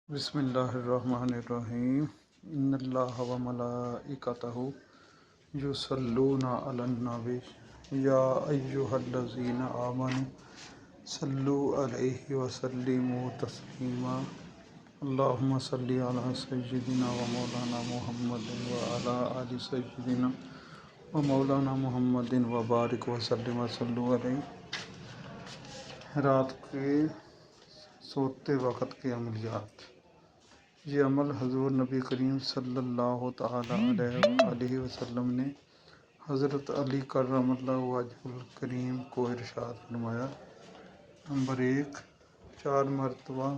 بسم اللہ الرحمن الرحیم ان اللہ و ملائکتہ یصلون علی النبی یا ایہا الذین آمنوا صلوا علیہ وسلموا تسلیما اللہم صلی علی سیدنا و مولانا محمد وعلی آل سیدنا و مولانا محمد وبارک وسلم وصلوا علیہ۔ رات کے سوتے وقت کے عملیات۔ یہ عمل حضور نبی کریم صلی اللہ تعالیٰ علیہ وآلہ وسلم نے حضرت علی کرم اللہ وجہہ الکریم کو ارشاد فرمایا۔ نمبر 1، 4 مرتبہ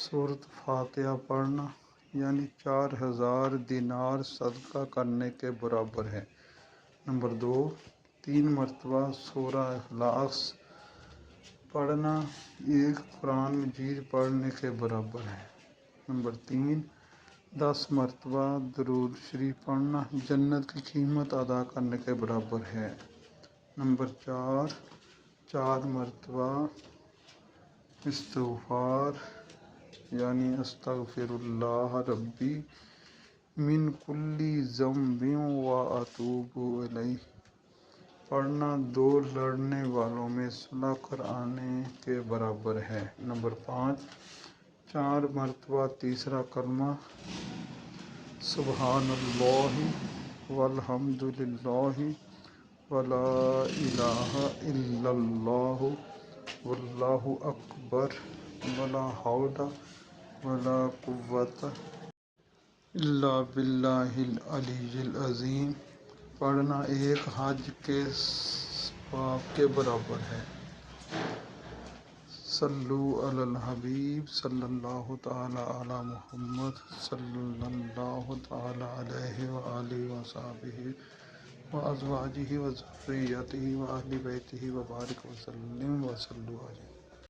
سورۃ فاتحہ پڑھنا یعنی 4000 دینار صدقہ کرنے کے برابر ہے۔ نمبر 2، 3 مرتبہ سورہ اخلاص پڑھنا 1 قرآن مجید پڑھنے کے برابر ہے۔ نمبر 3، 10 مرتبہ درود شریف پڑھنا جنت کی قیمت ادا کرنے کے برابر ہے۔ نمبر 4، 4 مرتبہ استغفار یعنی استغفر اللہ ربی من کل ذنب واتوب الیہ پڑھنا 2 لڑنے والوں میں صلح کرانے کے برابر ہے۔ نمبر 5، 4 مرتبہ تیسرا کلمہ سبحان اللہ والحمد للہ ولا الہ الا اللہ واللہ اکبر ولا حول ولا قوۃ الا باللہ العلی العظیم پڑھنا 1 حج کے ثواب کے برابر ہے۔ صلو علی الحبیب صلی اللہ تعالیٰ علی محمد صلی اللہ تعالیٰ علیہ وآلہ وصحبہ وازواجہ وذریتہ واہل بیتہ وبارک وسلم وصلوا علیہ۔